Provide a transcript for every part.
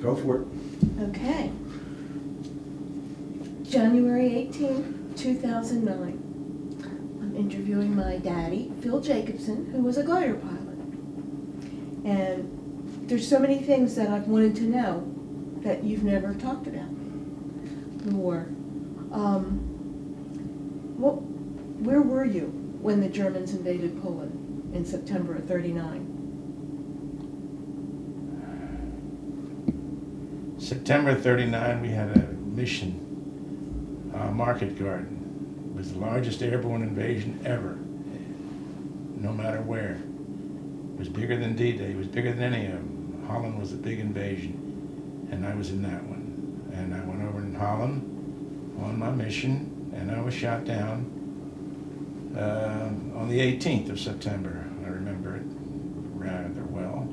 Go for it. Okay. January 18th, 2009. I'm interviewing my daddy, Phil Jacobson, who was a glider pilot. And there's so many things that I've wanted to know that you've never talked about. The war. Where were you when the Germans invaded Poland in September of '39? September 39, we had a mission, Market Garden. It was the largest airborne invasion ever, no matter where. It was bigger than D-Day, it was bigger than any of them. Holland was a big invasion, and I was in that one. And I went over in Holland on my mission, and I was shot down on the 18th of September. I remember it rather well.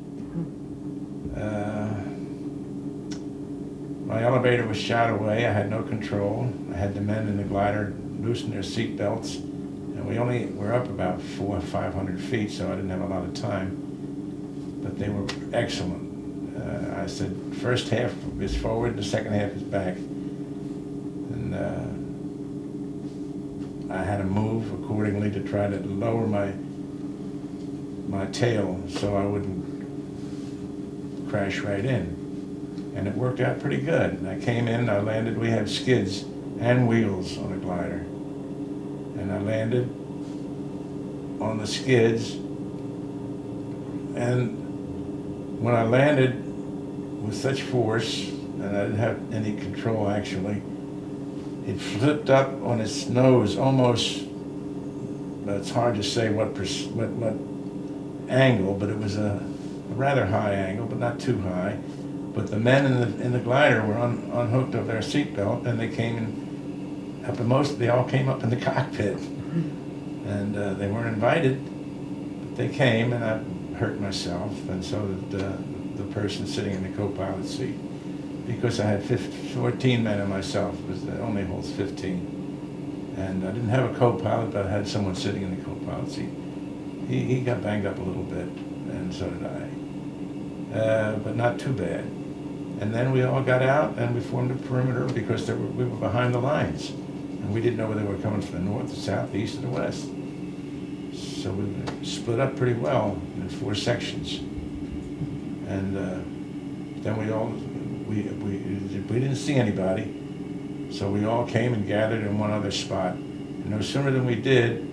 My elevator was shot away. I had no control. I had the men in the glider loosen their seat belts, and we only were up about 400 or 500 feet, so I didn't have a lot of time. But they were excellent. I said, first half is forward, the second half is back. And I had to move accordingly to try to lower my tail so I wouldn't crash right in. And it worked out pretty good. And I came in, I landed, we have skids and wheels on a glider. And I landed on the skids. And when I landed with such force, and I didn't have any control actually, it flipped up on its nose almost, it's hard to say what angle, but it was a rather high angle, but not too high. But the men in the glider were unhooked of their seatbelt, and they came in up they all came up in the cockpit. And they weren't invited, but they came, and I hurt myself, and so did the person sitting in the co-pilot seat. Because I had 14 men and myself, it only holds 15. And I didn't have a co-pilot, but I had someone sitting in the co-pilot seat. He got banged up a little bit, and so did I. But not too bad. And then we all got out and we formed a perimeter because we were behind the lines. And we didn't know whether they were coming from the north, the south, the east, or the west. So we split up pretty well in 4 sections. And then we didn't see anybody. So we all came and gathered in one other spot. And no sooner than we did,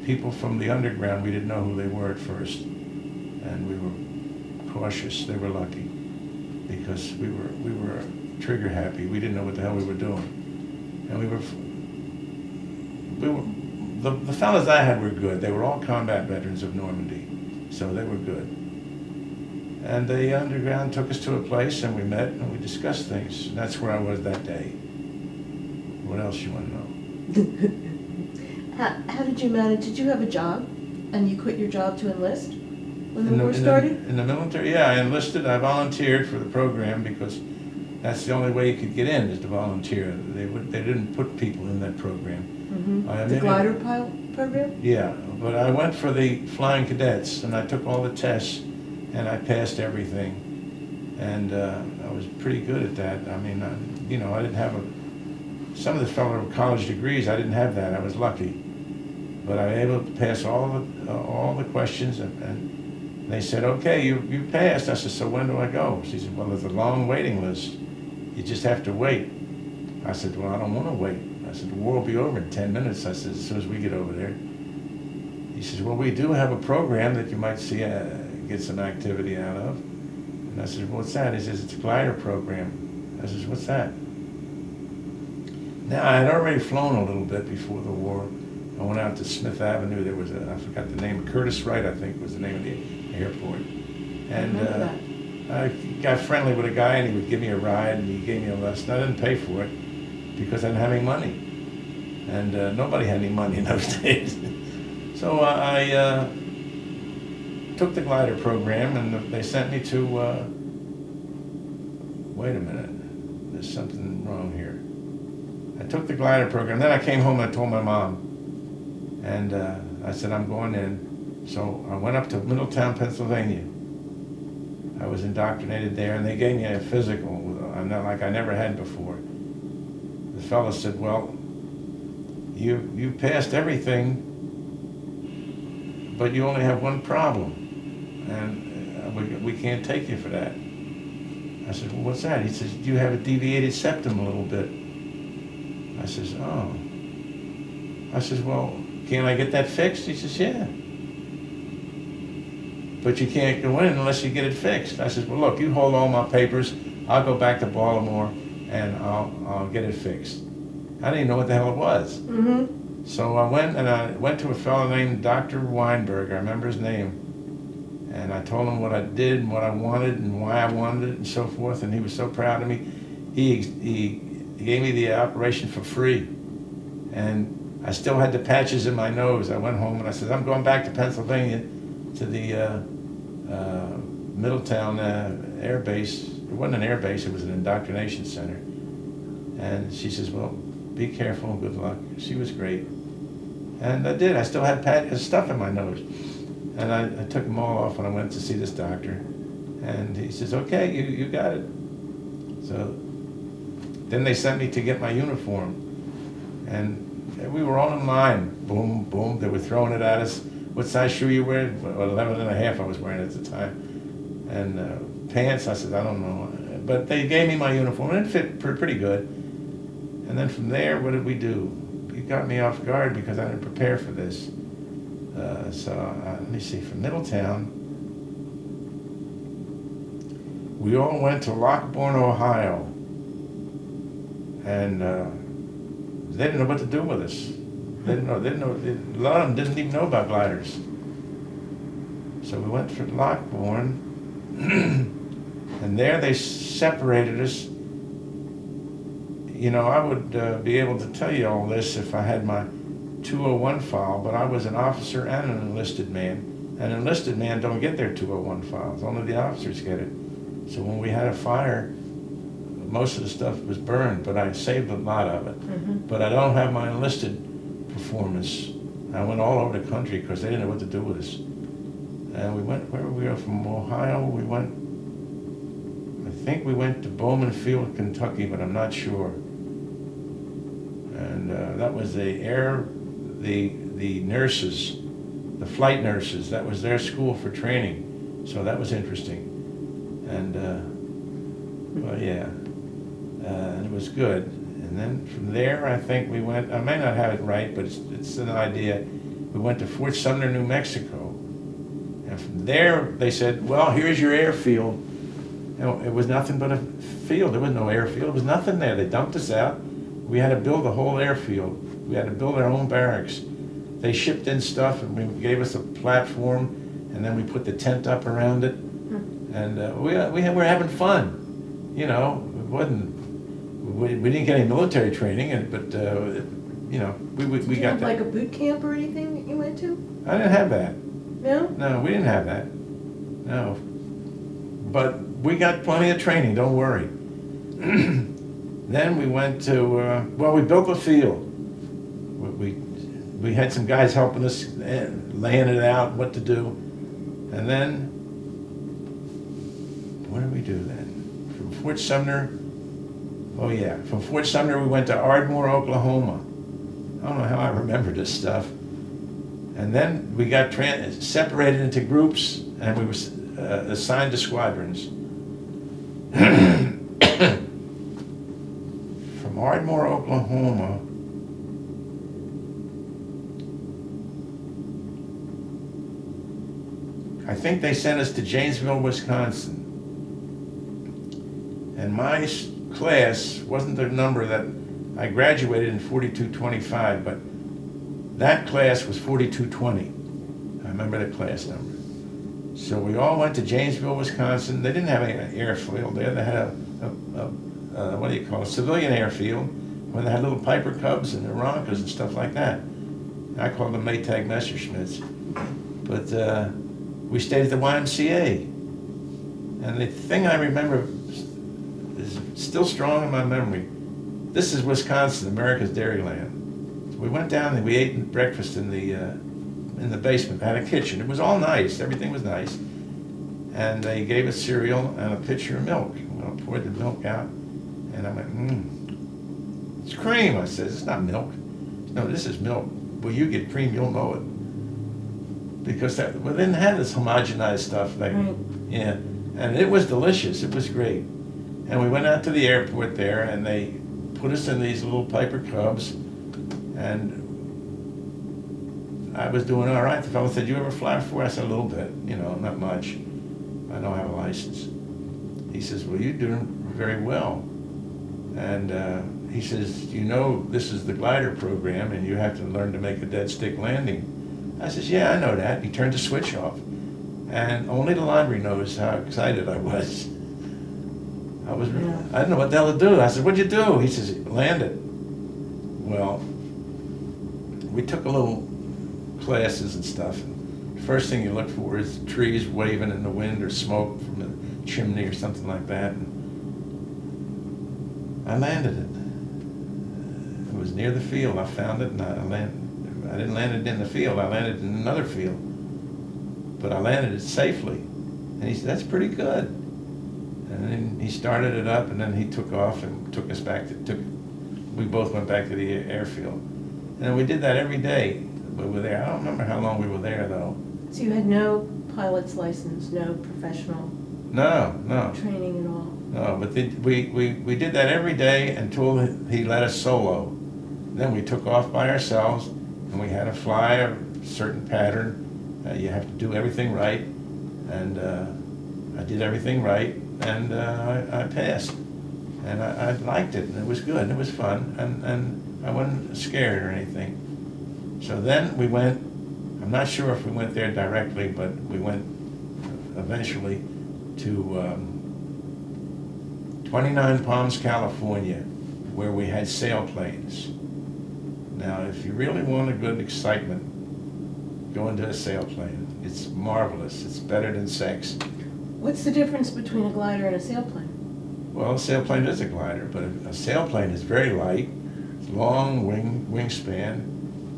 people from the underground, we didn't know who they were at first. And we were cautious. They were lucky because we were trigger happy. We didn't know what the hell we were doing, and the fellas I had were good. They were all combat veterans of Normandy, so they were good. And the underground took us to a place, and we met and we discussed things. And that's where I was that day. What else you want to know? How did you manage? Did you have a job, and you quit your job to enlist? When the war started? In the military, yeah, I enlisted. I volunteered for the program because that's the only way you could get in is to volunteer. They didn't put people in that program. Mm-hmm. The glider pilot program? Yeah, but I went for the flying cadets and I took all the tests and I passed everything. And I was pretty good at that. I mean, I didn't have some of the fellows with college degrees, I didn't have that. I was lucky. But I was able to pass all the questions and they said, okay, you passed. I said, so when do I go? She said, well, there's a long waiting list. You just have to wait. I said, well, I don't want to wait. I said, the war will be over in 10 minutes. I said, as soon as we get over there. He says, well, we do have a program that you might see, get some activity out of. And I said, what's that? He says, it's a glider program. I says, what's that? Now, I had already flown a little bit before the war. I went out to Smith Avenue. There was I forgot the name, Curtis Wright, I think, was the name of the airport. And I got friendly with a guy, and he would give me a ride, and he gave me a lesson. I didn't pay for it because I didn't have any money. And nobody had any money in those days. So I took the glider program, and they sent me to, wait a minute, there's something wrong here. I took the glider program, then I came home and I told my mom. And I said, I'm going in. So I went up to Middletown, Pennsylvania. I I was indoctrinated there, and they gave me a physical, like I never had before. The fellow said, well, you passed everything, but you only have one problem, and we can't take you for that. I said, well, what's that? He says, you have a deviated septum a little bit. I says, oh. I says, well, can't I get that fixed? He says, yeah. But you can't go in unless you get it fixed. I says, well, look, you hold all my papers. I'll go back to Baltimore and I'll get it fixed. I didn't even know what the hell it was. Mm-hmm. So I went to a fellow named Dr. Weinberg. I remember his name. And I told him what I did and what I wanted and why I wanted it and so forth. And he was so proud of me. He gave me the operation for free. And I still had the patches in my nose. I went home and I said, I'm going back to Pennsylvania to the Middletown Air Base. It wasn't an air base, it was an indoctrination center. And she says, well, be careful, good luck. She was great. And I did. I still had stuff in my nose. And I took them all off when I went to see this doctor. And he says, okay, you got it. So then they sent me to get my uniform. And we were all in line. Boom, boom. They were throwing it at us. What size shoe you wearing? Well, 11 and a half I was wearing at the time. And pants, I said, I don't know. But they gave me my uniform, and it fit pretty good. And then from there, what did we do? It got me off guard because I didn't prepare for this. Let me see, from Middletown, we all went to Lockbourne, Ohio. And they didn't know what to do with us. They didn't know, a lot of them didn't even know about gliders. So we went for Lockbourne, and there they separated us. You know, I would be able to tell you all this if I had my 201 file, but I was an officer and an enlisted man. An enlisted man don't get their 201 files, only the officers get it. So when we had a fire, most of the stuff was burned, but I saved a lot of it. Mm-hmm. But I don't have my enlisted performance. I went all over the country because they didn't know what to do with us. And we went, where we were from Ohio, we went, I think we went to Bowman Field, Kentucky, but I'm not sure. And that was the nurses, the flight nurses, that was their school for training. So that was interesting. And, well, yeah, and it was good. And then from there, I think we went, I may not have it right, but it's an idea. We went to Fort Sumner, New Mexico. And from there, they said, well, here's your airfield. You know, it was nothing but a field. There was no airfield. There was nothing there. They dumped us out. We had to build the whole airfield. We had to build our own barracks. They shipped in stuff, and we gave us a platform, and then we put the tent up around it. And we were having fun. You know, it wasn't, we didn't get any military training, but you know, we Did you got have that. like a boot camp or anything that you went to? I didn't have that. No? No, we didn't have that. No. But we got plenty of training, don't worry. Then we went to, well, we built a field. We had some guys helping us, laying it out, what to do. And then, what did we do then? From Fort Sumner, oh yeah, from Fort Sumner we went to Ardmore, Oklahoma. I don't know how I remember this stuff. And then we got separated into groups, and we were assigned to squadrons. From Ardmore, Oklahoma, I think they sent us to Janesville, Wisconsin. And my class wasn't the number that I graduated in 4225, but that class was 4220. I remember the class number. So we all went to Janesville, Wisconsin. They didn't have any airfield there. They had what do you call it, a civilian airfield, where they had little Piper Cubs and Aeronicas and stuff like that. I called them Maytag Messerschmitts. But we stayed at the YMCA. And the thing I remember is still strong in my memory. This is Wisconsin, America's Dairyland. So we went down and we ate breakfast in the basement. I had a kitchen. It was all nice. Everything was nice. and they gave us cereal and a pitcher of milk. I poured the milk out, and I went, it's cream. I said, it's not milk. No, this is milk. Well, you get cream, you'll know it. Because they didn't have this homogenized stuff. Like, Right. Yeah, and it was delicious. It was great. And we went out to the airport there, and they put us in these little Piper Cubs, and I was doing all right. The fellow said, "You ever fly before?" I said, "A little bit, not much. I don't have a license." He says, "Well, you're doing very well." And he says, this is the glider program, and you have to learn to make a dead stick landing. I says, "Yeah, I know that." He turned the switch off, and only the laundry knows how excited I was. I didn't know what the hell to do. I said, "What'd you do?" He says, "Land it." Well, we took a little classes and stuff. The first thing you look for is trees waving in the wind or smoke from a chimney or something like that. And I landed it. It was near the field. I found it, and I didn't land it in the field. I landed in another field, but I landed it safely. And he said, "That's pretty good." And then he started it up, and then he took off and took us back we both went back to the airfield. And we did that every day. We were there. I don't remember how long we were there, though. So you had no pilot's license, no professional No. training at all? No, but we did that every day until he let us solo. Then we took off by ourselves, and we had to fly a certain pattern. You have to do everything right, and I did everything right, and I passed. And I liked it, and it was good, and it was fun, and I wasn't scared or anything. So then we went, I'm not sure if we went there directly, but we went eventually to 29 Palms, California, where we had sailplanes. Now, if you really want a good excitement, go into a sailplane. It's marvelous. It's better than sex. What's the difference between a glider and a sailplane? Well, a sailplane is a glider, but a sailplane is very light, long wingspan,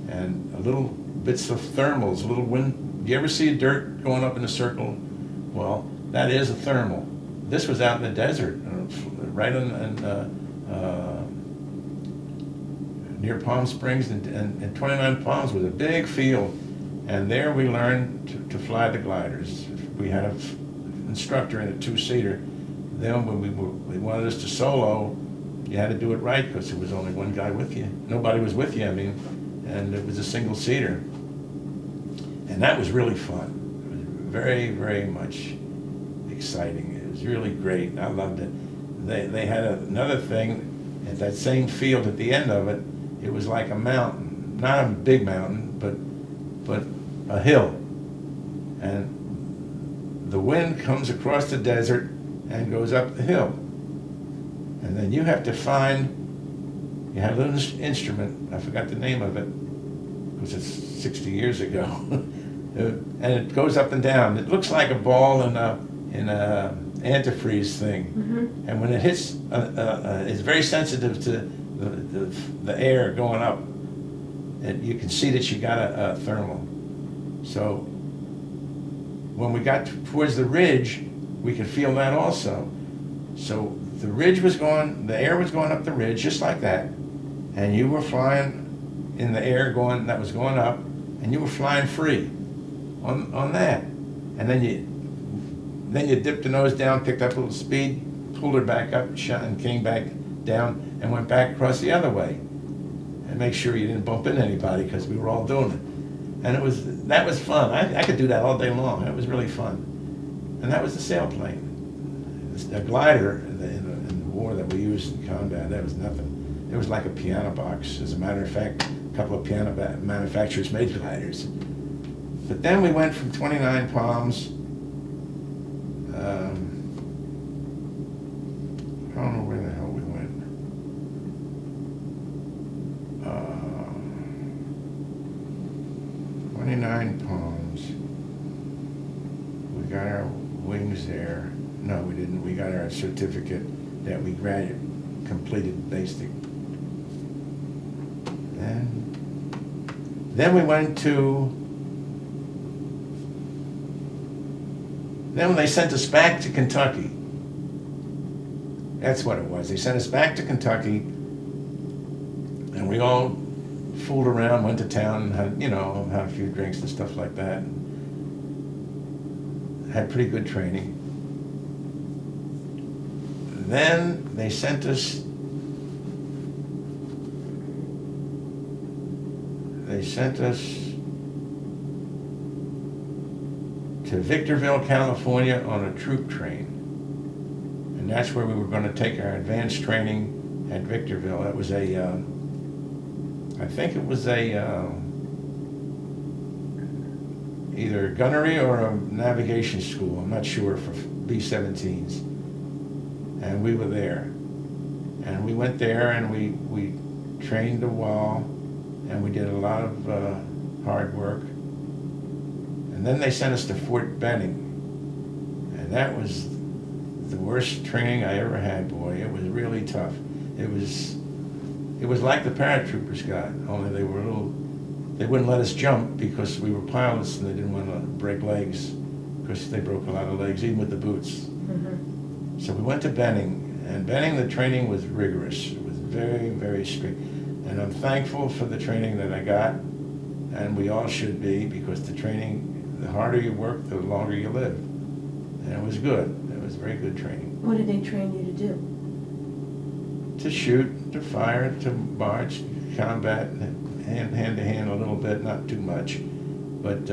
and a little bits of thermals, little wind. You ever see dirt going up in a circle? Well, that is a thermal. This was out in the desert, right near Palm Springs, and 29 Palms was a big field, and there we learned to fly the gliders. We had an instructor in a two-seater. Then when they wanted us to solo, you had to do it right because there was only one guy with you. Nobody was with you, and it was a single-seater. And that was really fun. It was very, very much exciting. It was really great. I loved it. They had another thing at that same field at the end of it. It was like a mountain, not a big mountain, but a hill. And the wind comes across the desert and goes up the hill. And then you have to find, you had a little instrument, I forgot the name of it, because it's 60 years ago. And it goes up and down. It looks like a ball in a antifreeze thing. Mm-hmm. And when it hits, it's very sensitive to the air going up. And you can see that you got a thermal. So when we got towards the ridge, we could feel that also. So the ridge was going, the air was going up the ridge just like that, and you were flying in the air that was going up, and you were flying free on that. And then you dipped the nose down, picked up a little speed, pulled her back up, shot, and came back down, and went back across the other way. And make sure you didn't bump into anybody because we were all doing it. And that was fun. I could do that all day long. It was really fun. And that was the sailplane. A glider in the war that we used in combat, that was nothing. It was like a piano box. As a matter of fact, a couple of piano manufacturers made gliders. But then we went from 29 Palms, I don't know where the hell we went. 29 Palms. We got our wings there. No, we didn't. We got our certificate that we completed basic. Then we went to Then when they sent us back to Kentucky, that's what it was. They sent us back to Kentucky, and we all fooled around, went to town, and had, you know, had a few drinks and stuff like that. Had pretty good training. Then they sent us. They sent us to Victorville, California on a troop train. And that's where we were going to take our advanced training at Victorville. It was a, I think it was a, either gunnery or a navigation school, I'm not sure, for B-17s. And we were there. And we went there and we trained a while, and we did a lot of hard work. And then they sent us to Fort Benning. And that was the worst training I ever had, boy. It was really tough. It was like the paratroopers got, only they were they wouldn't let us jump because we were pilots and they didn't want to break legs, because they broke a lot of legs, even with the boots. Mm-hmm. So we went to Benning, and Benning, the training was rigorous. It was very, very strict. And I'm thankful for the training that I got, and we all should be, because the training, the harder you work, the longer you live. And it was good. It was very good training. What did they train you to do? To shoot, to fire, to march, combat, hand to hand a little bit, not too much. But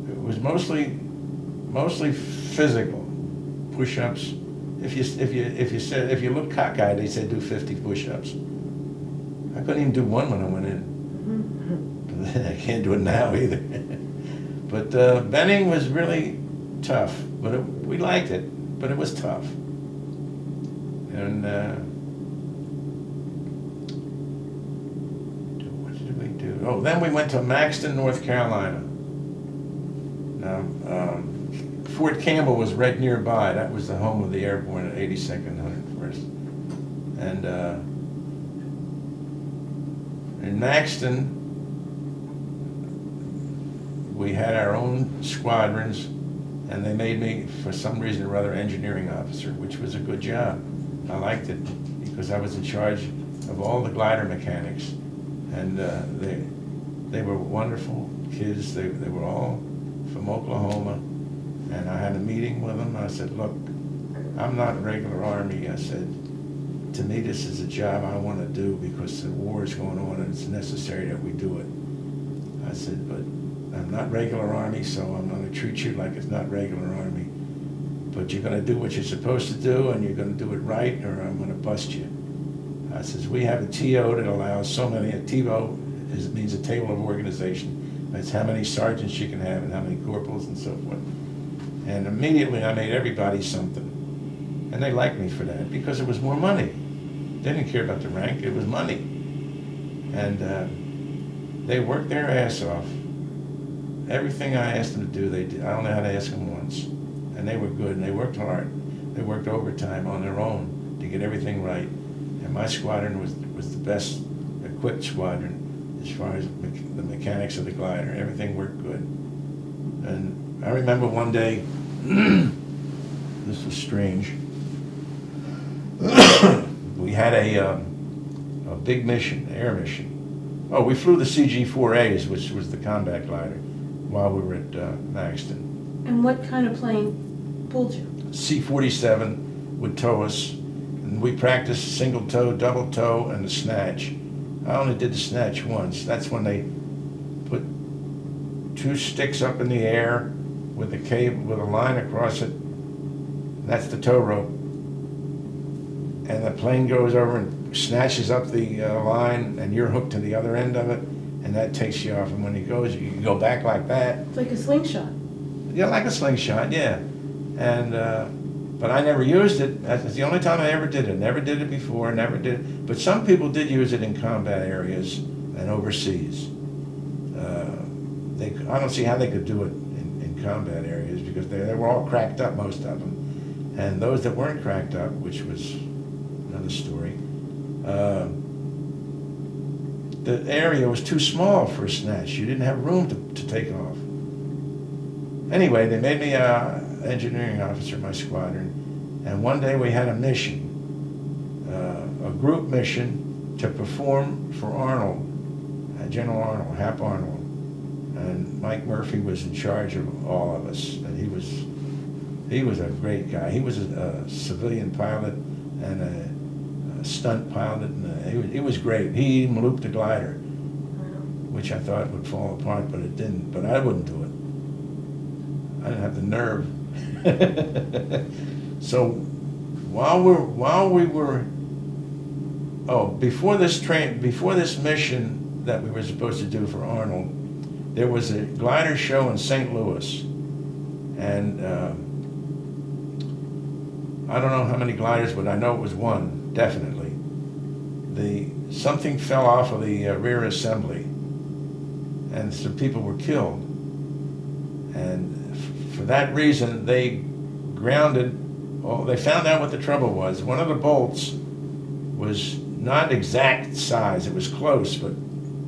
it was mostly physical, push-ups. If you look cockeyed, they said do 50 push-ups. I couldn't even do one when I went in. Mm-hmm. I can't do it now either. But Benning was really tough, but we liked it, but it was tough. And what did we do? Oh, then we went to Maxton, North Carolina. Now, Fort Campbell was right nearby. That was the home of the airborne at 82nd, 101st. And in Maxton, we had our own squadrons, and they made me, for some reason or other, engineering officer, which was a good job. I liked it because I was in charge of all the glider mechanics, and they were wonderful kids. They were all from Oklahoma, and I had a meeting with them. I said, look, I'm not regular Army. I said, to me this is a job I want to do because the war is going on and it's necessary that we do it. I said, but I'm not regular Army, so I'm going to treat you like it's not regular Army. But you're going to do what you're supposed to do, and you're going to do it right, or I'm going to bust you. I says, we have a TO that allows so many. A TO means a table of organization. That's how many sergeants you can have and how many corporals and so forth. And immediately I made everybody something. And they liked me for that because it was more money. They didn't care about the rank, it was money. And they worked their ass off. Everything I asked them to do, they did. I only had to ask them once. And they were good, and they worked hard. They worked overtime on their own to get everything right. And my squadron was the best equipped squadron as far as the mechanics of the glider. Everything worked good. And I remember one day, this was strange. We had a big mission, air mission. Oh, we flew the CG-4As, which was the combat glider, while we were at Maxton. And what kind of plane pulled you? C-47 would tow us, and we practiced single tow, double tow, and the snatch. I only did the snatch once. That's when they put 2 sticks up in the air with a cable, with a line across it. That's the tow rope. And the plane goes over and snatches up the line, and you're hooked to the other end of it, and that takes you off. And when he goes, you can go back like that. It's like a slingshot. Yeah, like a slingshot, yeah. And but I never used it. That's the only time I ever did it. Never did it before, never did it. But some people did use it in combat areas and overseas. I don't see how they could do it in combat areas because they were all cracked up, most of them. And those that weren't cracked up, which was another story, the area was too small for a snatch. You didn't have room to take off. Anyway, they made me an engineering officer in my squadron, and one day we had a mission, a group mission to perform for Arnold, General Arnold, Hap Arnold, and Mike Murphy was in charge of all of us, and he was a great guy. He was a civilian pilot and a stunt pilot, and he was great. He even looped a glider, which I thought would fall apart, but it didn't. But I wouldn't do it. I didn't have the nerve. So before this mission that we were supposed to do for Arnold, there was a glider show in St. Louis, and I don't know how many gliders, but I know it was one, definitely. Something fell off of the rear assembly, and some people were killed. And for that reason, they grounded, they found out what the trouble was. One of the bolts was not exact size, it was close, but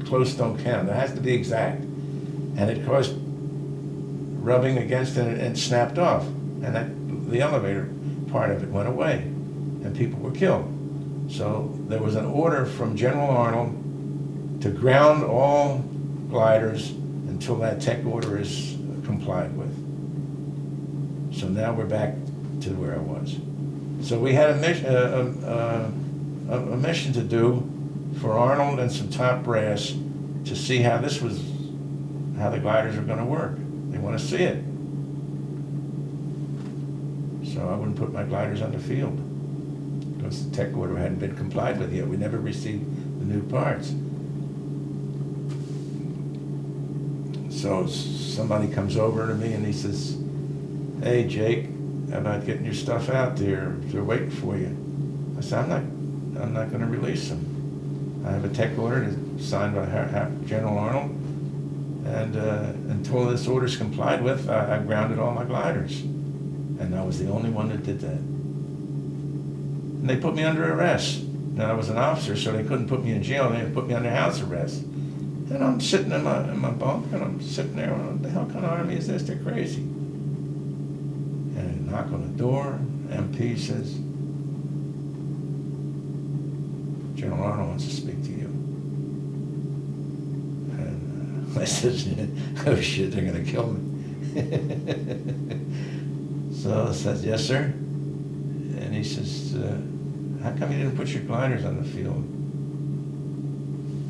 close don't count. It has to be exact. And it caused rubbing against it, and it snapped off. And the elevator part of it went away, and people were killed. So there was an order from General Arnold to ground all gliders until that tech order is complied with. So now we're back to where I was. So we had a mission to do for Arnold and some top brass to see how the gliders are going to work. They want to see it. So I wouldn't put my gliders on the field because the tech order hadn't been complied with yet. We never received the new parts. So somebody comes over to me and he says, "Hey, Jake, how about getting your stuff out there? They're waiting for you." I said, I'm not going to release them. I have a tech order signed by General Arnold, and until this order is complied with, I grounded all my gliders. And I was the only one that did that. And they put me under arrest. Now, I was an officer, so they couldn't put me in jail. They put me under house arrest. And I'm sitting in my bunk, and I'm sitting there, what the hell kind of army is this? They're crazy. And I knock on the door, MP says, "General Arnold wants to speak to you." And I says, "Oh shit, they're gonna kill me." So I says, "Yes, sir." And he says, "How come you didn't put your gliders on the field?"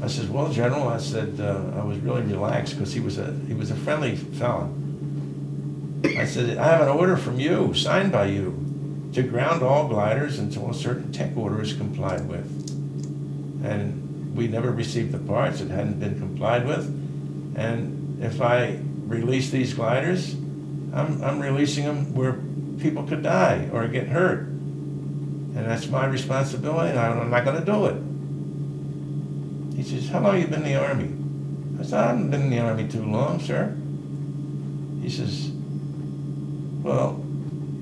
I says, "Well, General," I said, I was really relaxed because he was a friendly fella. I said, "I have an order from you, signed by you, to ground all gliders until a certain tech order is complied with. And we never received the parts, it hadn't been complied with. And if I release these gliders, I'm releasing them where people could die or get hurt. And that's my responsibility, and I'm not going to do it." He says, "How long have you been in the Army?" I said, "I haven't been in the Army too long, sir." He says, "Well,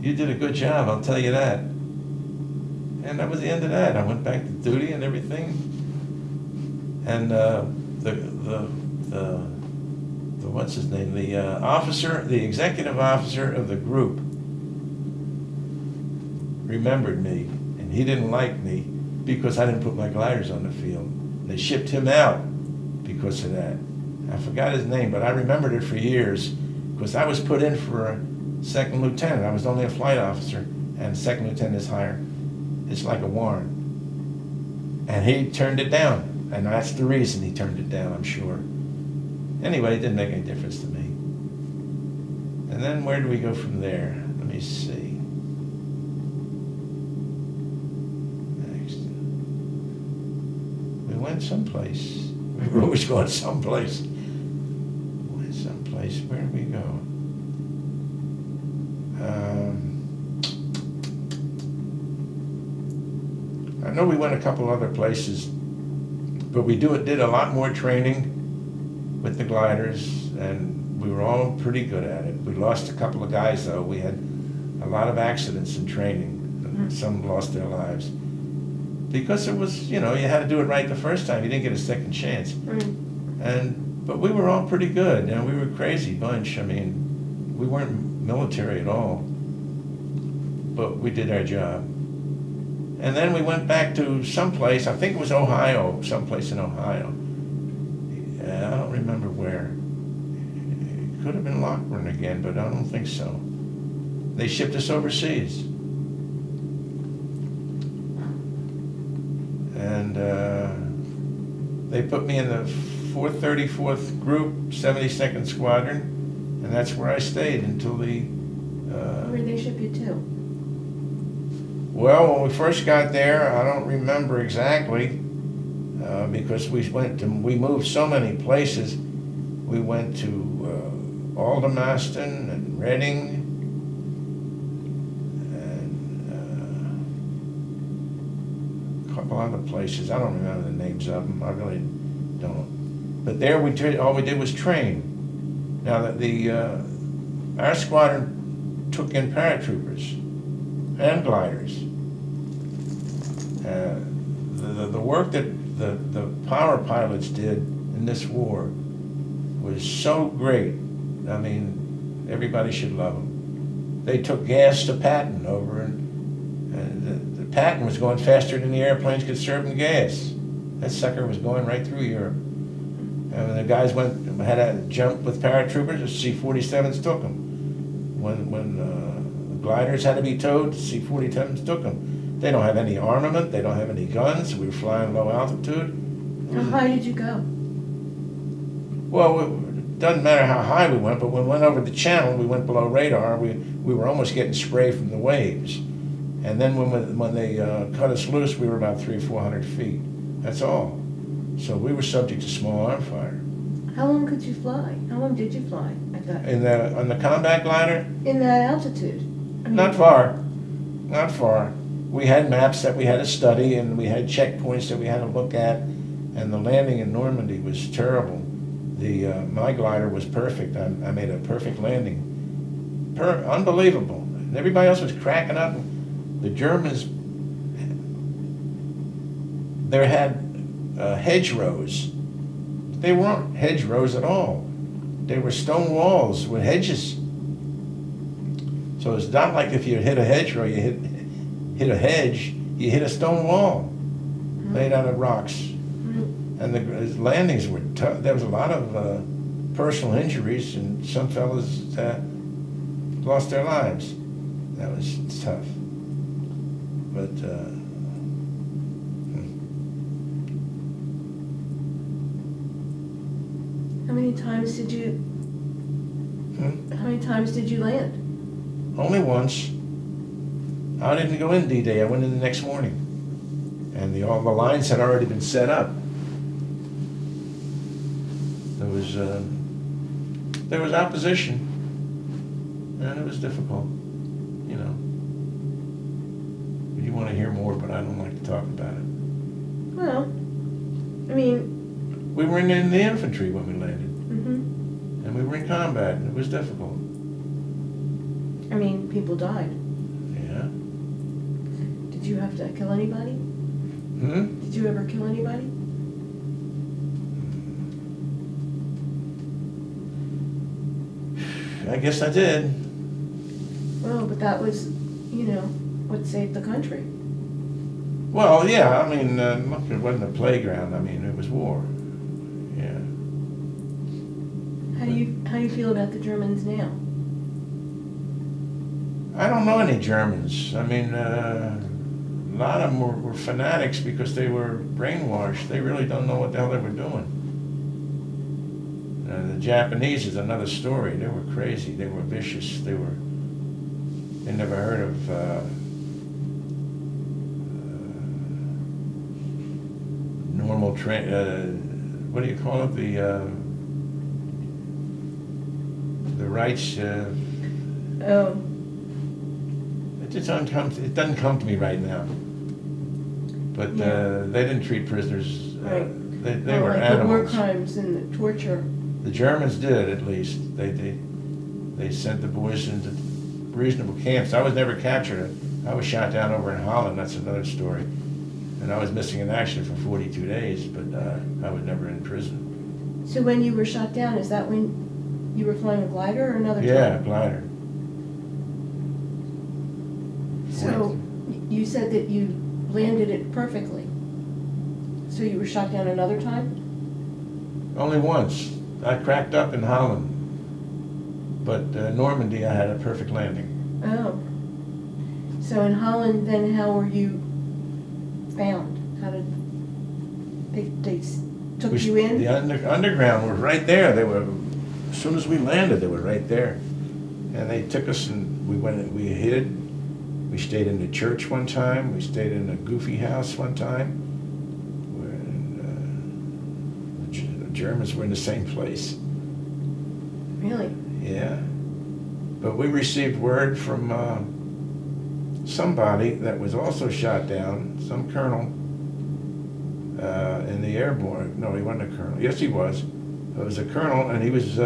you did a good job, I'll tell you that." And that was the end of that. I went back to duty and everything. And what's his name? The executive officer of the group remembered me, and he didn't like me because I didn't put my gliders on the field. They shipped him out because of that. I forgot his name, but I remembered it for years because I was put in for a second lieutenant. I was only a flight officer, and second lieutenant is higher. It's like a warrant. And he turned it down, and that's the reason he turned it down, I'm sure. Anyway, it didn't make any difference to me. And then where do we go from there? Let me see. Next. We went someplace. We were always going someplace. We went someplace. Where did we go? I know we went a couple other places, but we did a lot more training with the gliders, and we were all pretty good at it. We lost a couple of guys, though. We had a lot of accidents in training. Some lost their lives. Because it was, you had to do it right the first time. You didn't get a second chance. But we were all pretty good. We were a crazy bunch. I mean, we weren't military at all, but we did our job. And then we went back to someplace, I think it was Ohio, someplace in Ohio. I don't remember where. It could have been Lockburn again, but I don't think so. They shipped us overseas. And they put me in the 434th Group, 72nd Squadron, and that's where I stayed until the... Where did they ship you to? Well, when we first got there, I don't remember exactly, because we moved so many places. We went to Aldermaston and Reading, and a couple other places. I don't remember the names of them. I really don't. But there all we did was train. Now that our squadron took in paratroopers and gliders. The work that the power pilots did in this war was so great. I mean, everybody should love them. They took gas to Patton over, and the Patton was going faster than the airplanes could serve them gas. That sucker was going right through Europe. And when the guys had a jump with paratroopers, the C-47s took them. When the gliders had to be towed, the C-47s took them. They don't have any armament, they don't have any guns, we were flying low altitude. How high did you go? Well, it doesn't matter how high we went, but when we went over the channel, we went below radar, we were almost getting spray from the waves. And then when they cut us loose, we were about 300-400 feet. That's all. So we were subject to small arm fire. How long could you fly? How long did you fly at that? On the combat glider? In that altitude? I mean, Not far. Not far. We had maps that we had to study, and we had checkpoints that we had to look at, and the landing in Normandy was terrible. My glider was perfect. I made a perfect landing. Unbelievable. And everybody else was cracking up. The Germans, they had hedgerows. They weren't hedgerows at all. They were stone walls with hedges. So it's not like if you hit a hedgerow, you hit a hedge, you hit a stone wall made out of rocks. And the landings were tough. There was a lot of personal injuries, and some fellas lost their lives. That was tough. But how many times did you? How many times did you land? Only once. I didn't go in D-Day. I went in the next morning, and all the lines had already been set up. There was opposition, and it was difficult, you know. You want to hear more, but I don't like to talk about it. Well, I mean, we were in the infantry when we landed, mm-hmm. and we were in combat, and it was difficult. I mean, people died. Yeah. Did you have to kill anybody? Did you ever kill anybody? I guess I did. Well, but that was, you know, what saved the country. Well, yeah, I mean, look, it wasn't a playground. I mean, it was war. Yeah. How do you feel about the Germans now? I don't know any Germans. I mean, a lot of them were fanatics because they were brainwashed. They really don't know what the hell they were doing. The Japanese is another story. They were crazy. They were vicious. They never heard of normal what do you call it? The rights. Oh. It doesn't come to me right now. But yeah. They didn't treat prisoners. Right. They were like animals. The war crimes and the torture. The Germans did, at least. They sent the boys into reasonable camps. I was never captured. I was shot down over in Holland. That's another story. And I was missing in action for 42 days, but I was never in prison. So when you were shot down, is that when You were flying a glider or another Yeah, type? glider. So you said that you landed it perfectly. So you were shot down another time? Only once. I cracked up in Holland. But Normandy, I had a perfect landing. Oh. So in Holland, then how were you found? How did they took you in? The underground was right there. They were, as soon as we landed, they were right there. And they took us and we hid. We stayed in the church one time. We stayed in a goofy house one time. The Germans were in the same place. Really? Yeah. But we received word from somebody that was also shot down, some colonel in the airborne. No, he wasn't a colonel. Yes, he was. It was a colonel, and he was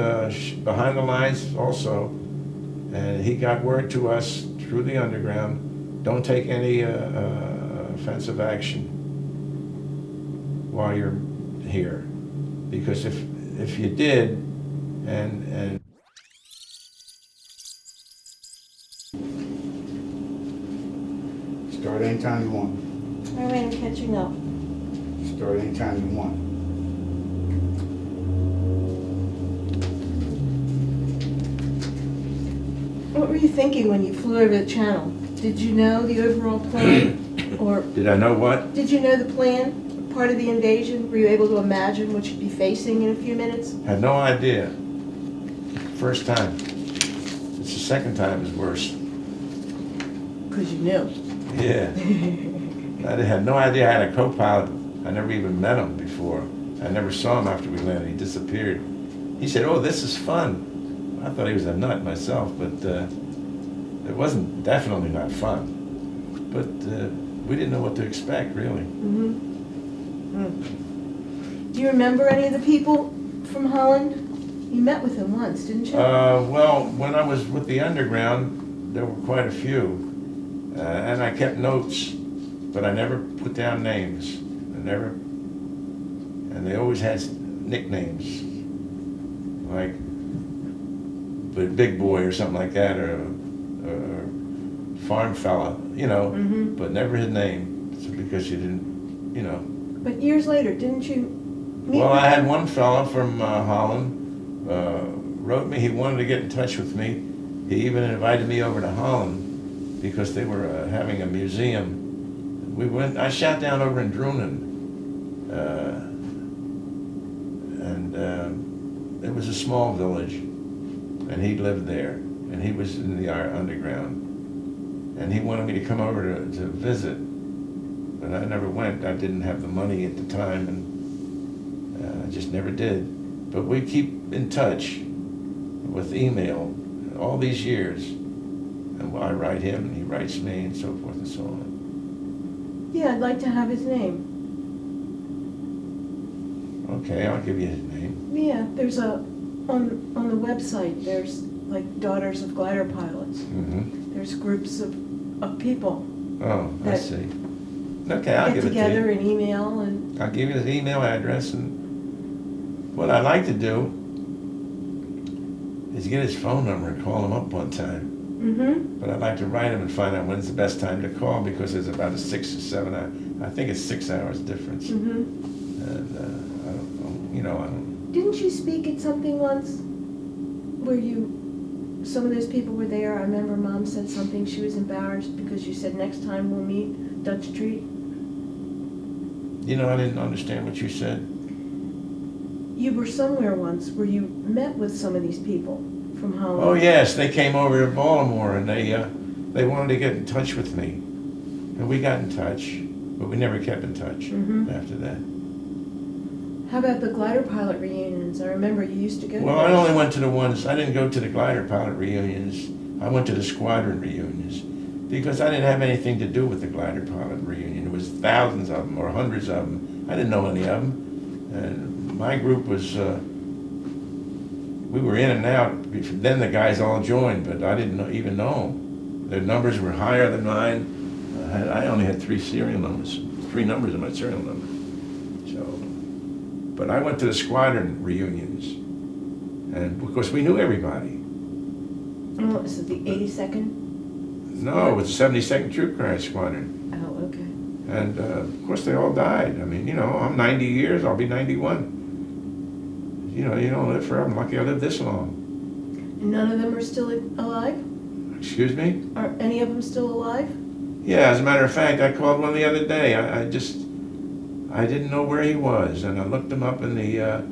behind the lines also. And he got word to us through the underground, don't take any offensive action while you're here. Because if you did, and Start anytime you want. All right, I'm catching up. Start anytime you want. What were you thinking when you flew over the channel? Did you know the overall plan? Or did I know what? did you know the plan? Part of the invasion? Were you able to imagine what you'd be facing in a few minutes? Had no idea. First time. It's the second time is worse. Because you knew. Yeah. I had no idea I had a co-pilot. I never even met him before. I never saw him after we landed. He disappeared. He said, "Oh, this is fun." I thought he was a nut myself, but it wasn't, definitely not fun. But we didn't know what to expect, really. Mm-hmm. Mm. Do you remember any of the people from Holland? You met with them once, didn't you? Well, when I was with the underground, there were quite a few. And I kept notes, but I never put down names. And they always had nicknames, like Big Boy or something like that, or Farm Fella, you know, but never his name, because you didn't, you know. But years later, didn't you meet Well, with I had them? one fella from Holland, wrote me, he wanted to get in touch with me. He even invited me over to Holland because they were having a museum. I shot down over in Drunen, and it was a small village, and he lived there, and he was in the underground. And he wanted me to come over to visit, but I never went. I didn't have the money at the time, and I just never did. But we keep in touch with email all these years. And I write him, and he writes me, and so forth and so on. Yeah, I'd like to have his name. Okay, I'll give you his name. Yeah, there's on the website, there's like Daughters of Glider Pilots. Mm-hmm. There's groups of people Oh, I that see. Okay, I'll get give it to together you. and email and... I'll give you his email address, and what I'd like to do is get his phone number and call him up one time. Mm-hmm. But I'd like to write him and find out when's the best time to call, because there's about a 6 or 7 hour, I think it's 6 hours difference. Mm-hmm. And I don't. Didn't you speak at something once where some of those people were there? I remember Mom said something, she was embarrassed because you said next time we'll meet, Dutch Treat. You know, I didn't understand what you said. You were somewhere once where you met with some of these people from Holland. Oh yes, they came over to Baltimore, and they wanted to get in touch with me, and we got in touch, but we never kept in touch after that. How about the glider pilot reunions? I remember you used to go to Well, I those. only went to the ones. I didn't go to the glider pilot reunions. I went to the squadron reunions because I didn't have anything to do with the glider pilot reunion. There was thousands of them or hundreds of them. I didn't know any of them, and my group was. We were in and out. Then the guys all joined, but I didn't even know them. Their numbers were higher than mine. I only had 3 serial numbers, 3 numbers in my serial number. So, but I went to the squadron reunions, And of course, we knew everybody. And what was it, the 82nd? No, it was the 72nd Troop Carrier Squadron. Oh, okay. And of course, they all died. I mean, you know, I'm 90 years, I'll be 91. You know, you don't live forever. I'm lucky I lived this long. And none of them are still alive? Excuse me? Are any of them still alive? Yeah, as a matter of fact, I called one the other day. I didn't know where he was, and I looked him up in the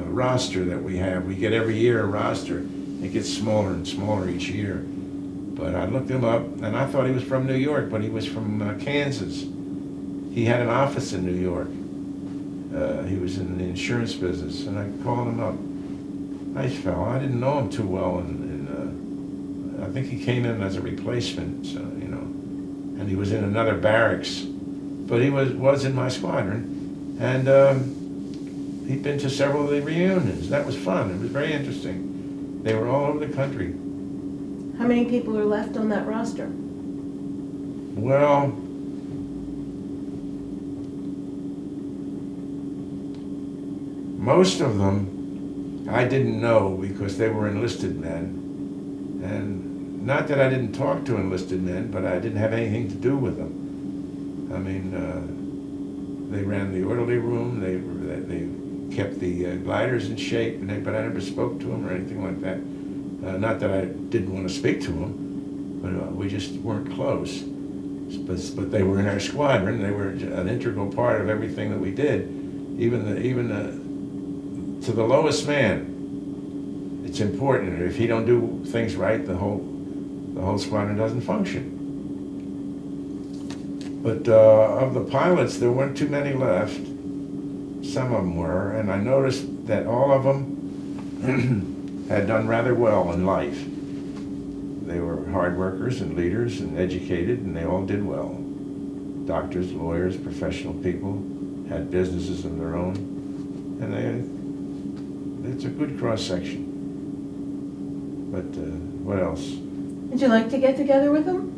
roster that we have. We get every year a roster. It gets smaller and smaller each year. But I looked him up, and I thought he was from New York, but he was from Kansas. He had an office in New York. He was in the insurance business, and I called him up. Nice fellow. I didn't know him too well, and I think he came in as a replacement, so, you know, and he was in another barracks, but he was in my squadron, and he'd been to several of the reunions. That was fun. It was very interesting. They were all over the country. How many people are left on that roster? Well, most of them I didn't know because they were enlisted men. And not that I didn't talk to enlisted men, but I didn't have anything to do with them. I mean, they ran the orderly room, they kept the gliders in shape, but I never spoke to them or anything like that. Not that I didn't want to speak to them, but we just weren't close. But they were in our squadron. They were an integral part of everything that we did, even to the lowest man. It's important. If he don't do things right, the whole squadron doesn't function. But of the pilots, there weren't too many left. Some of them were, and I noticed that all of them had done rather well in life. They were hard workers and leaders and educated, and they all did well. Doctors, lawyers, professional people, had businesses of their own, and it's a good cross-section. But what else? Would you like to get together with them?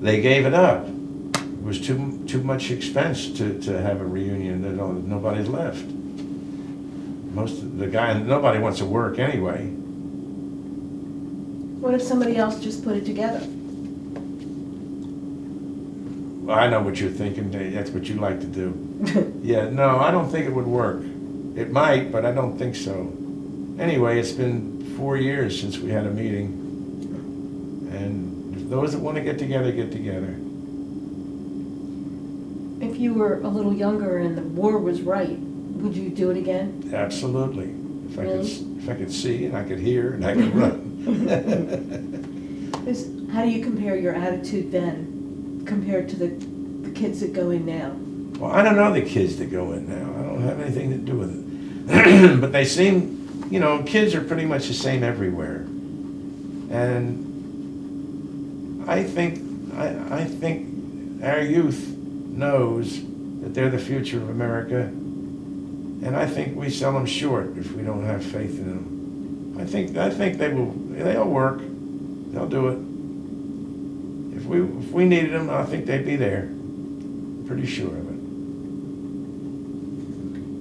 They gave it up. It was too much expense to have a reunion that nobody's left. Nobody wants to work anyway. What if somebody else just put it together? Well, I know what you're thinking. That's what you like to do. Yeah, no, I don't think it would work. It might, but I don't think so. Anyway, it's been 4 years since we had a meeting. And those that want to get together, get together. If you were a little younger and the war was right, would you do it again? Absolutely. Really? If I could see and I could hear and I could run. How do you compare your attitude then compared to the kids that go in now? Well, I don't know the kids that go in now. I don't have anything to do with it. But they seem, you know, kids are pretty much the same everywhere. And I think our youth knows that they're the future of America, and I think we sell them short if we don't have faith in them. I think they'll work. They'll do it. If we needed them, I think they'd be there. Pretty sure of it.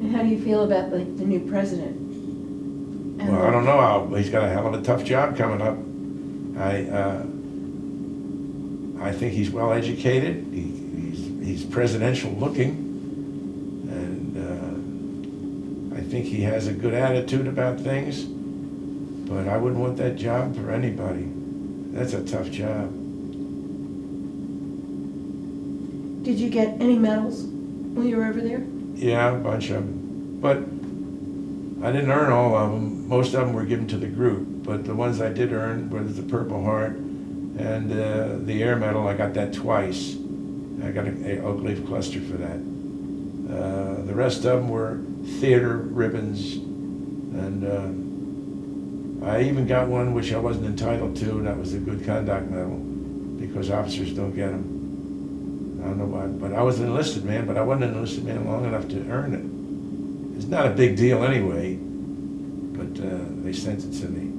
And how do you feel about the new president? Well, I don't know. He's got a hell of a tough job coming up. I think he's well educated. He's presidential looking, and I think he has a good attitude about things. But I wouldn't want that job for anybody. That's a tough job. Did you get any medals when you were over there? Yeah, a bunch of them. But I didn't earn all of them. Most of them were given to the group. But the ones I did earn were the Purple Heart and the Air Medal. I got that twice. I got an oak leaf cluster for that. The rest of them were theater ribbons, and I even got one which I wasn't entitled to, and that was the Good Conduct Medal, because officers don't get them. I don't know why, but I was an enlisted man, but I wasn't an enlisted man long enough to earn it. It's not a big deal anyway, but they sent it to me.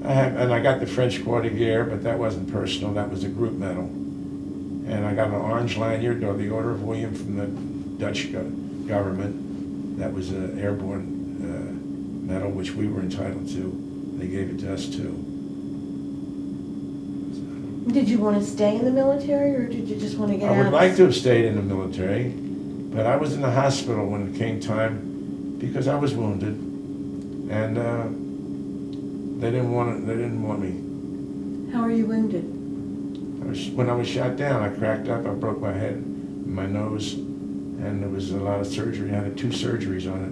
And I got the French Croix de Guerre, but that wasn't personal, that was a group medal. And I got an orange lanyard, or the Order of William from the Dutch government. That was an airborne medal, which we were entitled to. They gave it to us too. Did you want to stay in the military, or did you just want to get out? I would like to have stayed in the military, but I was in the hospital when it came time because I was wounded, and they didn't want me. How are you wounded? When I was shot down, I cracked up. I broke my head, my nose, and there was a lot of surgery. I had 2 surgeries on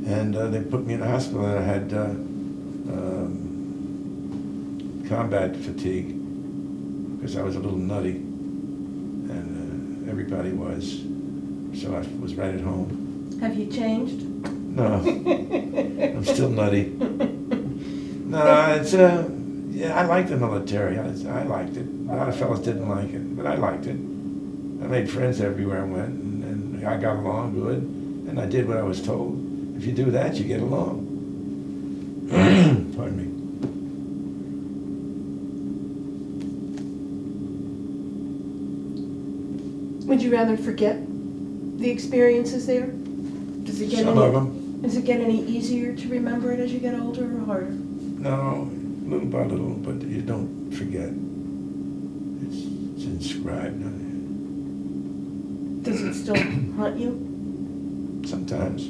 it, and they put me in the hospital, and I had combat fatigue because I was a little nutty, and everybody was, so I was right at home. Have you changed? No, I'm still nutty. No, it's yeah, I liked the military. I liked it. A lot of fellas didn't like it, but I liked it. I made friends everywhere I went, and I got along good, and I did what I was told. If you do that, you get along. Pardon me. Would you rather forget the experiences there? Does it get Some of them. Does it get any easier to remember it as you get older, or harder? No, little by little, but you don't forget. It's inscribed on Does it still haunt you? you. Sometimes.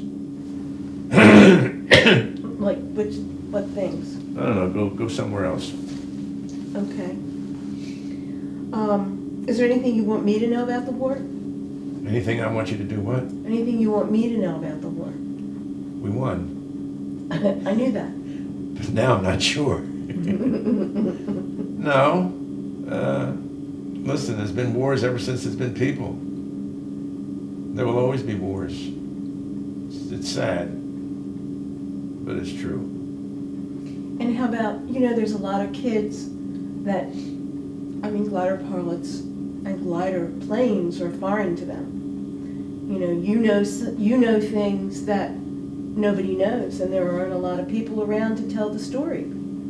Like what things? I don't know, go somewhere else. Okay. Is there anything you want me to know about the war? Anything I want you to do what? Anything you want me to know about the war? We won. I knew that. But now I'm not sure. No. Listen, there's been wars ever since there's been people. There will always be wars. It's sad, but it's true. And how about, there's a lot of kids that, glider pilots and glider planes are foreign to them. You know things that nobody knows, and there aren't a lot of people around to tell the story.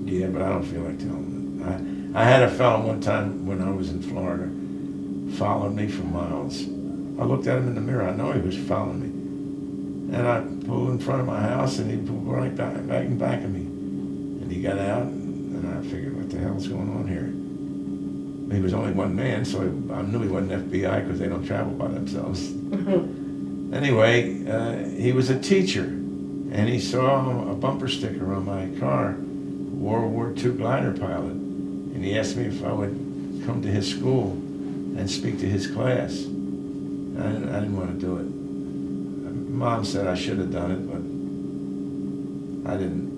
Yeah, but I don't feel like telling it. I had a fellow one time when I was in Florida followed me for miles. I looked at him in the mirror. I know he was following me. And I pulled in front of my house, and he pulled right back of me. And he got out, and I figured, what the hell's going on here? He was only one man, so I knew he wasn't FBI because they don't travel by themselves. Anyway, he was a teacher, and he saw a bumper sticker on my car, World War II glider pilot, and he asked me if I would come to his school and speak to his class. I didn't want to do it. Mom said I should have done it, but I didn't.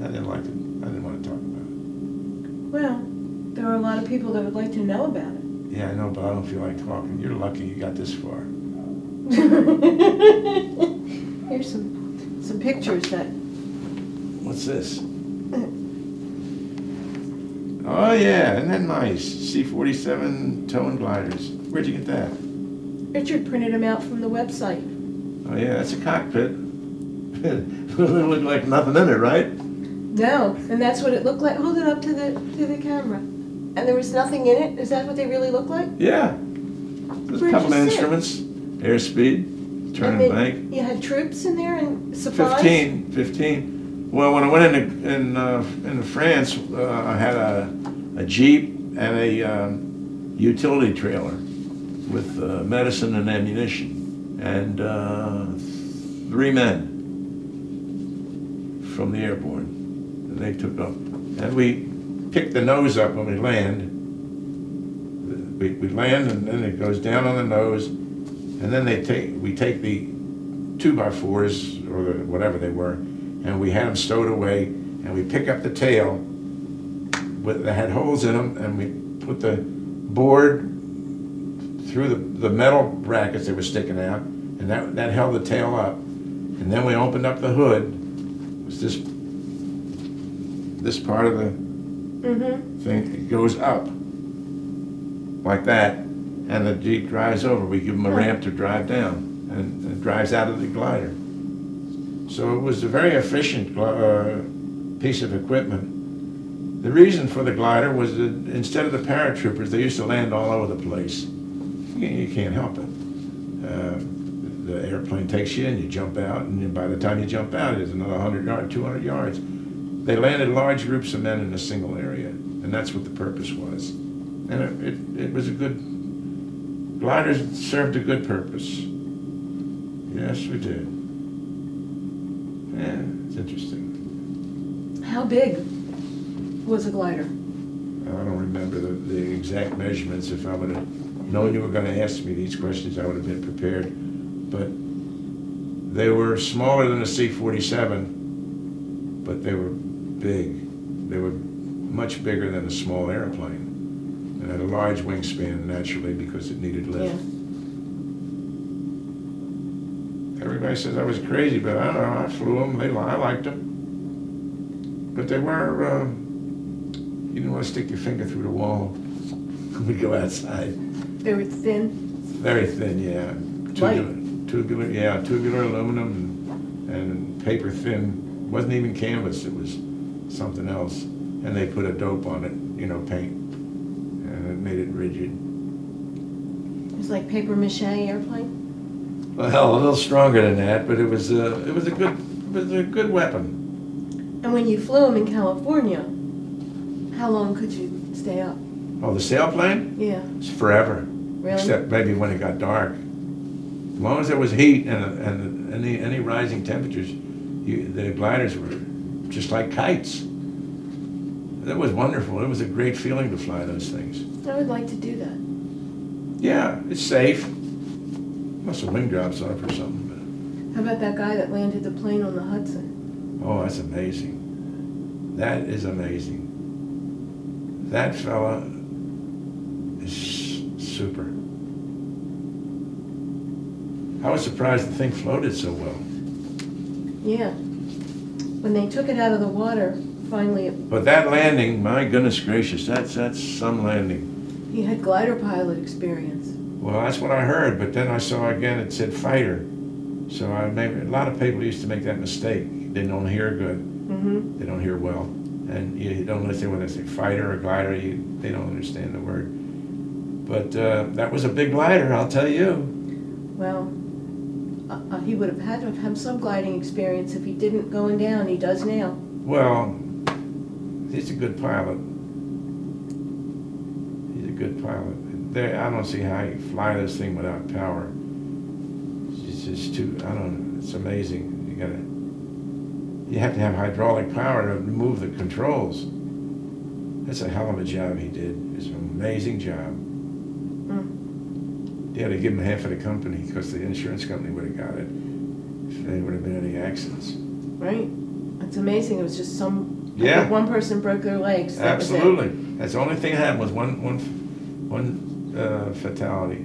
I didn't like it. I didn't want to talk about it. Well, there are a lot of people that would like to know about it. Yeah, I know, but I don't feel like talking. You're lucky you got this far. Here's some pictures that. What's this? Oh yeah, isn't that nice? C-47 towing gliders. Where'd you get that? Richard printed them out from the website. Oh yeah, that's a cockpit. It looked like nothing in it, right? No, and that's what it looked like. Hold it up to the camera. And there was nothing in it? Is that what they really look like? Yeah. There's a Where'd couple you of sit? instruments, airspeed, turn and bank. You had troops in there and supplies? 15. Well, when I went into France, I had a Jeep and a utility trailer with medicine and ammunition, and 3 men from the airborne. And they took up, and we pick the nose up when we land. We land, and then it goes down on the nose, and then we take the 2x4s or whatever they were, and we had them stowed away, and we pick up the tail that had holes in them, and we put the board through the metal brackets that were sticking out, and that held the tail up. And then we opened up the hood. It was this part of the thing. It goes up like that, and the Jeep drives over. We give them a ramp to drive down, and it drives out of the glider. So it was a very efficient piece of equipment. The reason for the glider was that instead of the paratroopers, they used to land all over the place. You can't help it. the airplane takes you and you jump out, and then by the time you jump out, it's another 100 yards, 200 yards. They landed large groups of men in a single area, and that's what the purpose was. And it was a good, gliders served a good purpose. Yes, we did. Yeah, it's interesting. How big was a glider? I don't remember the exact measurements. If I would have known you were going to ask me these questions, I would have been prepared. But they were smaller than a C-47, but they were big. They were much bigger than a small airplane. And had a large wingspan, naturally, because it needed lift. Yeah. Everybody says I was crazy, but I don't know. I flew them. I liked them. But they were, you didn't want to stick your finger through the wall when we go outside. They were thin? Very thin, yeah. Tubular aluminum and paper thin. It wasn't even canvas, it was something else. And they put a dope on it, you know, paint. And it made it rigid. It was like paper mache airplane? Well, a little stronger than that, but it was a good weapon. And when you flew them in California, how long could you stay up? Oh, the sailplane? Yeah. It's forever. Really? Except maybe when it got dark. As long as there was heat and any rising temperatures, the gliders were just like kites. That was wonderful. It was a great feeling to fly those things. I would like to do that. Yeah, it's safe. Must have wing drops off or something. How about that guy that landed the plane on the Hudson? Oh, that's amazing. That is amazing. That fella is super. I was surprised the thing floated so well. Yeah. When they took it out of the water, finally, But that landing, my goodness gracious, that's some landing. he had glider pilot experience. Well, that's what I heard, but then I saw again it said fighter. So maybe a lot of people used to make that mistake. They don't hear good. Mm-hmm. They don't hear well. And you don't understand when they say fighter or glider, they don't understand the word. But that was a big glider, I'll tell you. Well, he would have had to have had some gliding experience if he didn't going down. He does now. Well, he's a good pilot. He's a good pilot. I don't see how you fly this thing without power. It's just too, I don't know, it's amazing. You have to have hydraulic power to move the controls. That's a hell of a job he did. It's an amazing job. Mm. You had to give him half of the company because the insurance company would have got it if there would have been any accidents. Right? It's amazing. It was just Yeah. one person broke their legs. That Absolutely. was it. That's the only thing that happened was one fatality.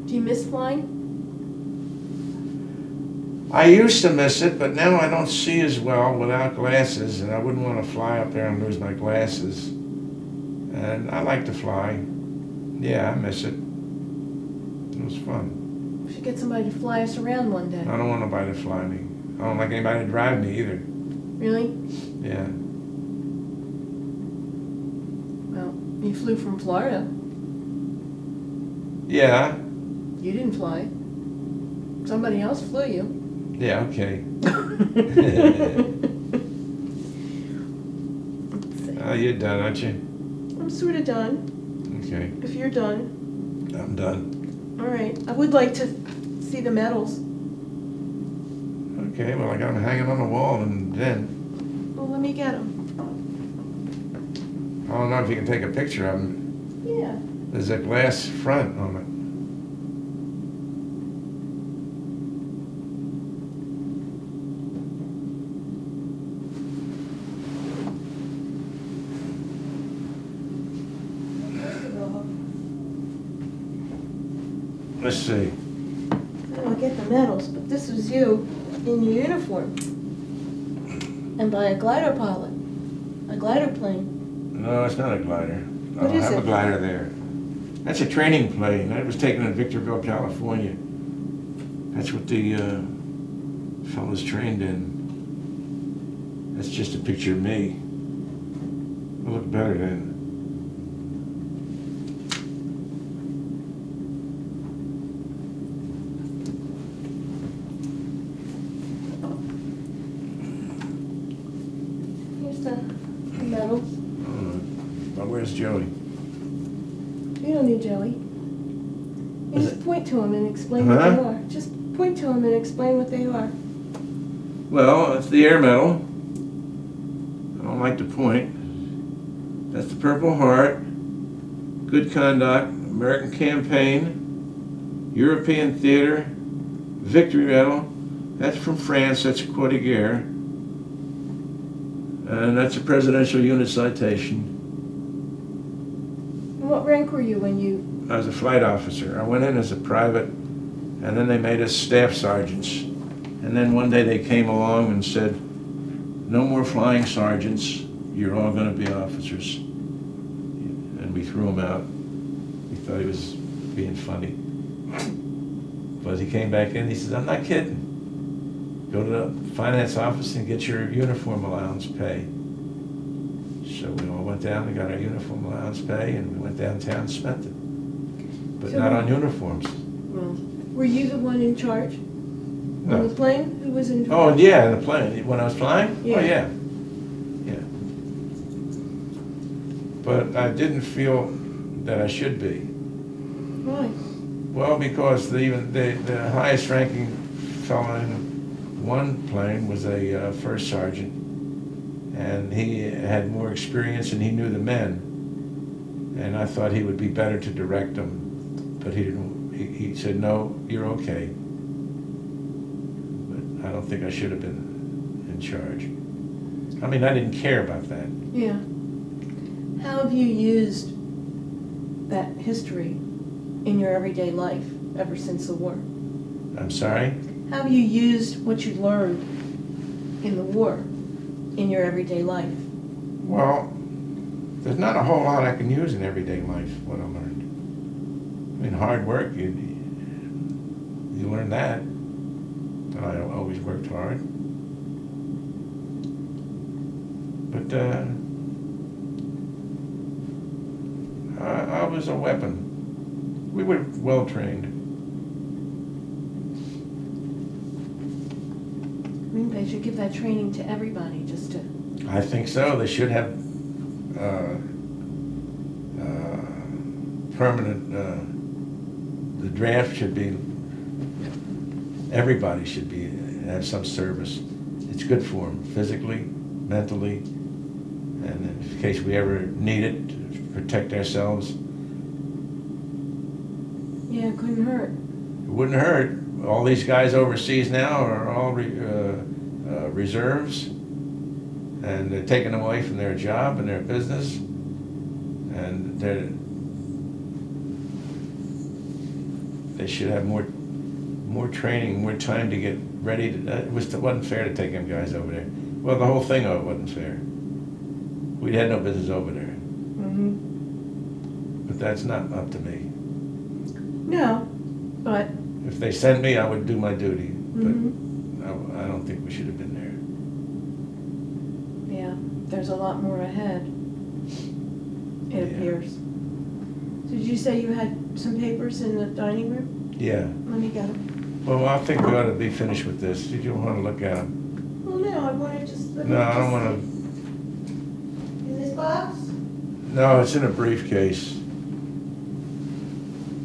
Do you miss flying? I used to miss it, but now I don't see as well without glasses, and I wouldn't want to fly up there and lose my glasses. And I like to fly. Yeah, I miss it. It was fun. We should get somebody to fly us around one day. I don't want nobody to fly me. I don't like anybody to drive me either. Really? Yeah. Well, you flew from Florida. Yeah. You didn't fly. Somebody else flew you. Yeah, okay. Oh, you're done, aren't you? I'm sort of done. Okay. If you're done. I'm done. All right. I would like to see the medals. Okay, well, I got them hanging on the wall, and then Well, let me get them. I don't know if you can take a picture of them. Yeah. There's a glass front on it. Let's see. I'll get the medals, but this was you in your uniform. And by a glider pilot. A glider plane. No, it's not a glider. What is I have it? a glider there. That's a training plane. That was taken in Victorville, California. That's what the fellows trained in. That's just a picture of me. I look better then. where's Joey? You don't need Joey. You Is just it- point to him and explain what Huh? they are. Just point to him and explain what they are. Well, it's the Air Medal. I don't like to point. That's the Purple Heart, Good Conduct, American Campaign, European Theater, Victory Medal. That's from France, that's a Croix de Guerre. And that's a Presidential Unit Citation. And what rank were you when you... I was a flight officer. I went in as a private, and then they made us staff sergeants. And then one day they came along and said, no more flying sergeants, you're all going to be officers. And we threw him out. We thought he was being funny. But he came back in, he says, I'm not kidding. Go to the finance office and get your uniform allowance pay. So we all went down and got our uniform allowance pay, and we went downtown and spent it. But So not what- on uniforms. Well, were you the one in charge? On the plane? Who was in Oh, charge? yeah, in the plane. When I was flying? Yeah. Oh, yeah. Yeah. But I didn't feel that I should be. Why? Well, because even the highest ranking fellow in one plane was a first sergeant, and he had more experience and he knew the men, and I thought he would be better to direct them, but he didn't. He said, no, you're okay. But I don't think I should have been in charge. I mean, I didn't care about that. Yeah. How have you used that history in your everyday life ever since the war? I'm sorry? How have you used what you learned in the war in your everyday life? Well, there's not a whole lot I can use in everyday life, what I learned. I mean, hard work, you learn that. And I always worked hard. But I was a weapon. We were well trained. I mean, they should give that training to everybody just to... I think so. They should have permanent, the draft should be, everybody should have some service. It's good for them, physically, mentally, and in case we ever need it to protect ourselves. Yeah, it couldn't hurt. It wouldn't hurt. All these guys overseas now are all reserves, and they're taken away from their job and their business, and they should have more training, more time to get ready. It wasn't fair to take them guys over there. Well, the whole thing of it wasn't fair. We had no business over there. Mm-hmm. But that's not up to me. No, but... If they sent me, I would do my duty, but Mm-hmm. I don't think we should have been there. Yeah, there's a lot more ahead, it Yeah. appears. So did you say you had some papers in the dining room? Yeah. Let me get them. Well, I think we ought to be finished with this. Did you want to look at them? Well, no, I want to just... No, I don't want to. In this box? No, it's in a briefcase.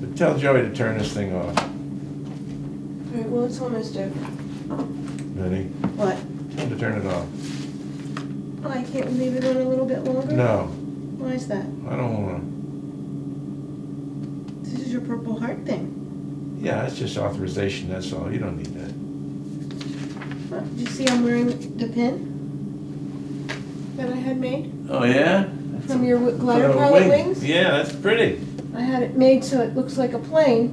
But tell Joey to turn this thing off. All right, well, it's almost over. Vinny, What? tell him to turn it off. Oh, I can't leave it on a little bit longer? No, Why is that? I don't want This is your Purple Heart thing. to. Yeah, it's just authorization, that's all. You don't need that. What, did you see I'm wearing the pin that I had made Oh, yeah? from your glider For the pilot wings? Yeah, that's pretty. I had it made so it looks like a plane,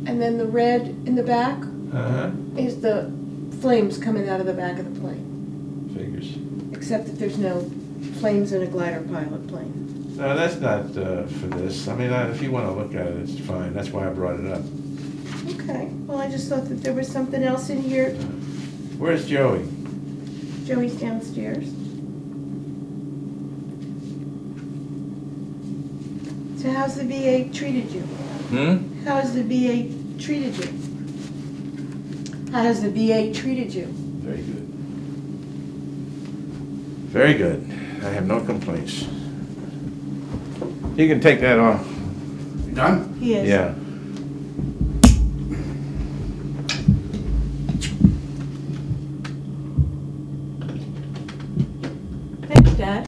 and then the red in the back Uh-huh. is the flames coming out of the back of the plane. Figures. Except that there's no flames in a glider pilot plane. No, that's not for this. I mean, if you want to look at it, it's fine. That's why I brought it up. Okay, well, I just thought that there was something else in here. Where's Joey? Joey's downstairs. So how's the VA treated you? How has the VA treated you? How has the VA treated you? Very good. Very good. I have no complaints. You can take that off. You done? He is. Yeah.